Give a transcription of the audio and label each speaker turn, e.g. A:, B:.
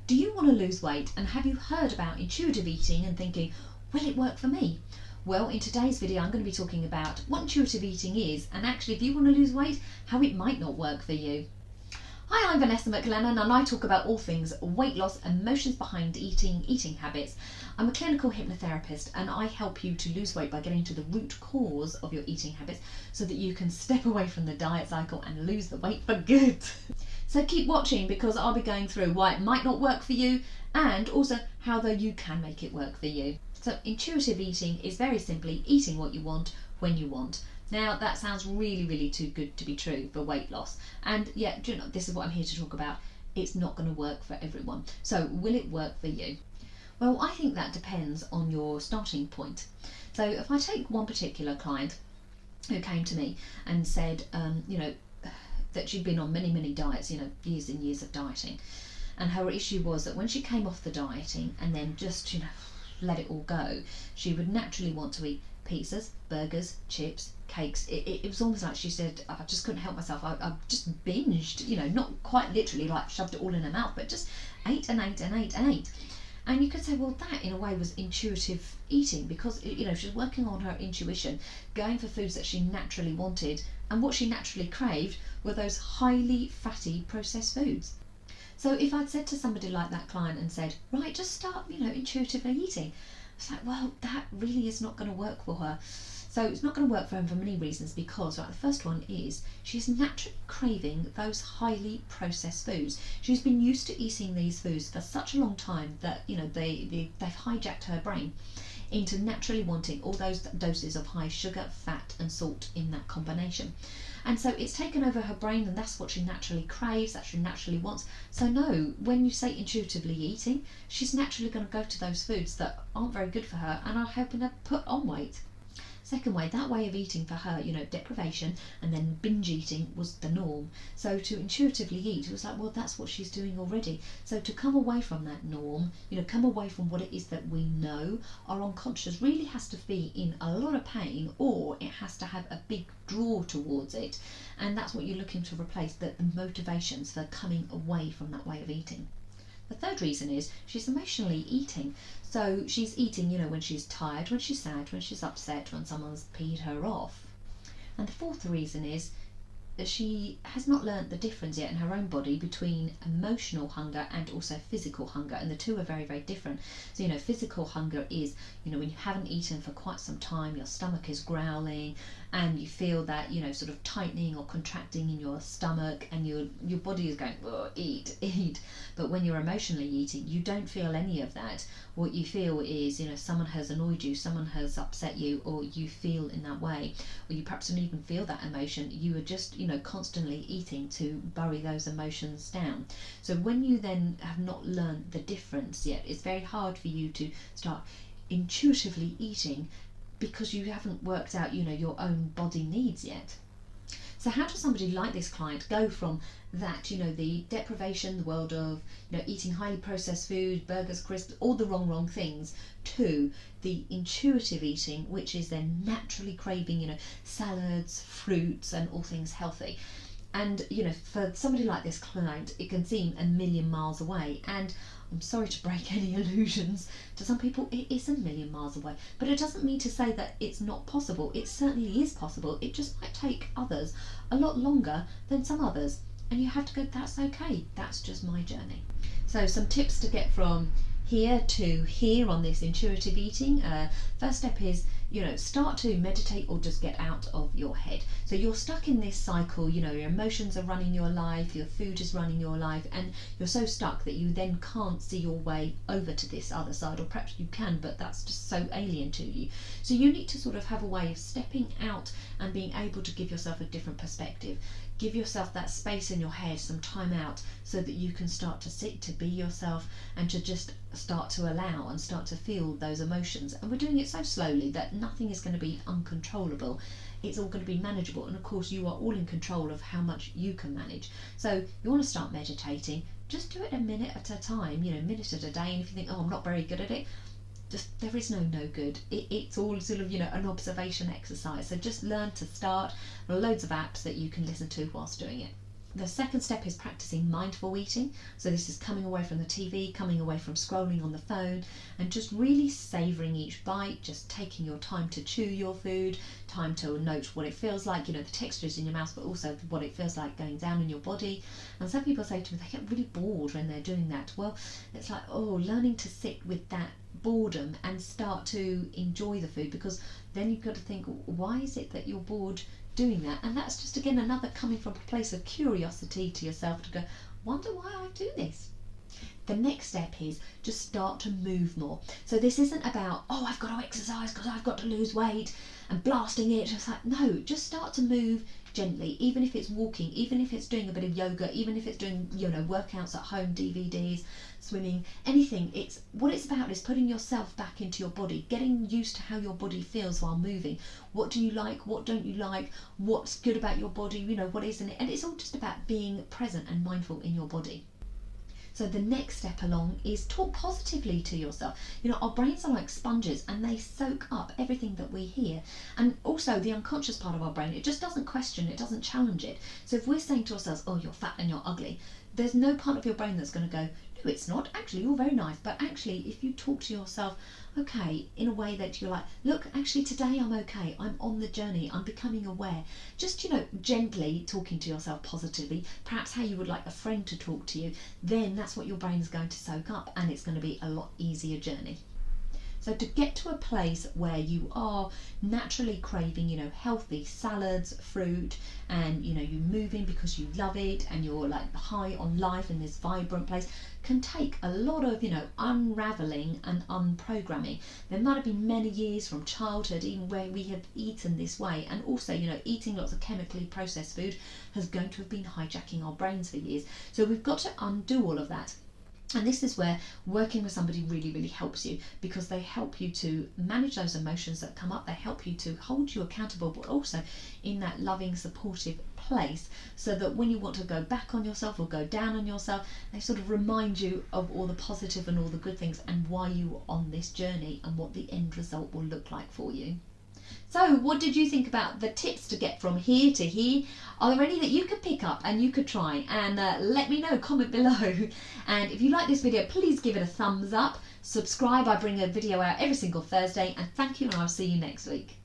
A: Do you want to lose weight, and have you heard about intuitive eating and thinking, will it work for me? Well, in today's video I'm going to be talking about what intuitive eating is, and actually if you want to lose weight, how it might not work for you. Hi, I'm Vanessa McLennan, and I talk about all things weight loss, emotions behind eating, eating habits. I'm a clinical hypnotherapist, and I help you to lose weight by getting to the root cause of your eating habits so that you can step away from the diet cycle and lose the weight for good. So keep watching, because I'll be going through why it might not work for you and also how though you can make it work for you. So intuitive eating is very simply eating what you want when you want. Now that sounds really too good to be true for weight loss, and yeah, do you know, this is what I'm here to talk about. It's not going to work for everyone. So will it work for you? Well, I think that depends on your starting point. So if I take one particular client who came to me and said that she'd been on many diets, years and years of dieting, and her issue was that when she came off the dieting and then just let it all go, she would naturally want to eat pizzas, burgers, chips, cakes. It was almost like she said, I just couldn't help myself. I just binged, not quite literally like shoved it all in her mouth, but just ate and ate and ate and ate. And you could say, well, that in a way was intuitive eating, because she was working on her intuition, going for foods that she naturally wanted, and what she naturally craved were those highly fatty processed foods. So if I'd said to somebody like that client and said, right, just start, intuitively eating, it's like, well, that really is not going to work for her. So it's not going to work for her for many reasons, because the first one is she's naturally craving those highly processed foods. She's been used to eating these foods for such a long time that they've hijacked her brain into naturally wanting all those doses of high sugar, fat and salt in that combination. And so it's taken over her brain, and that's what she naturally craves, that she naturally wants. So no, when you say intuitively eating, she's naturally going to go to those foods that aren't very good for her and are helping her put on weight. Second way, that way of eating for her, deprivation and then binge eating was the norm. So to intuitively eat, it was like, well, that's what she's doing already. So to come away from that norm, come away from what it is that we know, our unconscious really has to be in a lot of pain, or it has to have a big draw towards it. And that's what you're looking to replace, the motivations for coming away from that way of eating. The third reason is she's emotionally eating. So she's eating, when she's tired, when she's sad, when she's upset, when someone's peed her off. And the fourth reason is that she has not learnt the difference yet in her own body between emotional hunger and also physical hunger, and the two are very different. So physical hunger is when you haven't eaten for quite some time, your stomach is growling and you feel that sort of tightening or contracting in your stomach, and your body is going, oh, eat. But when you're emotionally eating, you don't feel any of that. What you feel is someone has annoyed you, someone has upset you, or you feel in that way, or you perhaps don't even feel that emotion. You are just constantly eating to bury those emotions down. So when you then have not learned the difference yet, it's very hard for you to start intuitively eating, because you haven't worked out your own body needs yet. So how does somebody like this client go from that, the deprivation, the world of eating highly processed food, burgers, crisps, all the wrong things, to the intuitive eating, which is then naturally craving salads, fruits and all things healthy? And for somebody like this client, it can seem a million miles away, and I'm sorry to break any illusions to some people, it is a million miles away, but it doesn't mean to say that it's not possible. It certainly is possible. It just might take others a lot longer than some others, and you have to go, that's okay, that's just my journey. So some tips to get from here to here on this intuitive eating. First step is start to meditate or just get out of your head. So you're stuck in this cycle, your emotions are running your life, your food is running your life, and you're so stuck that you then can't see your way over to this other side, or perhaps you can, but that's just so alien to you. So you need to sort of have a way of stepping out and being able to give yourself a different perspective. Give yourself that space in your head, some time out, so that you can start to sit, to be yourself, and to just start to allow and start to feel those emotions. And we're doing it so slowly that nothing is going to be uncontrollable. It's all going to be manageable, and of course you are all in control of how much you can manage. So you want to start meditating, just do it a minute at a time, minute at a day. And if you think, oh, I'm not very good at it, just, there is no good. It's all sort of an observation exercise. So just learn to start. There are loads of apps that you can listen to whilst doing it. The second step is practicing mindful eating. So this is coming away from the TV, coming away from scrolling on the phone, and just really savouring each bite, just taking your time to chew your food, time to note what it feels like, you know, the textures in your mouth, but also what it feels like going down in your body. And some people say to me they get really bored when they're doing that. Well, it's like, learning to sit with that boredom and start to enjoy the food, because then you've got to think, why is it that you're bored doing that? And that's just, again, another coming from a place of curiosity to yourself to go, wonder why I do this. The next step is just start to move more. So this isn't about, I've got to exercise because I've got to lose weight and blasting it. Just like, no, just start to move gently, even if it's walking, even if it's doing a bit of yoga, even if it's doing, you know, workouts at home, DVDs, swimming, anything. It's what it's about is putting yourself back into your body, getting used to how your body feels while moving. What do you like? What don't you like? What's good about your body? You know, what isn't it? And it's all just about being present and mindful in your body. So the next step along is talk positively to yourself. You know, our brains are like sponges and they soak up everything that we hear. And also the unconscious part of our brain, it just doesn't question, it doesn't challenge it. So if we're saying to ourselves, you're fat and you're ugly, there's no part of your brain that's going to go, no, it's not. Actually, you're very nice. But actually, if you talk to yourself, okay, in a way that you're like, look, actually today I'm okay. I'm on the journey. I'm becoming aware. Just, you know, gently talking to yourself positively, perhaps how you would like a friend to talk to you, then that's what your brain is going to soak up, and it's going to be a lot easier journey. So to get to a place where you are naturally craving, you know, healthy salads, fruit, and, you know, you're moving because you love it and you're like high on life in this vibrant place, can take a lot of, you know, unraveling and unprogramming. There might have been many years from childhood even where we have eaten this way, and also, you know, eating lots of chemically processed food has going to have been hijacking our brains for years. So we've got to undo all of that. And this is where working with somebody really, really helps you, because they help you to manage those emotions that come up. They help you to hold you accountable, but also in that loving, supportive place, so that when you want to go back on yourself or go down on yourself, they sort of remind you of all the positive and all the good things and why you are on this journey and what the end result will look like for you. So what did you think about the tips to get from here to here? Are there any that you could pick up and you could try? And let me know, comment below. And if you like this video, please give it a thumbs up. Subscribe, I bring a video out every single Thursday. And thank you, and I'll see you next week.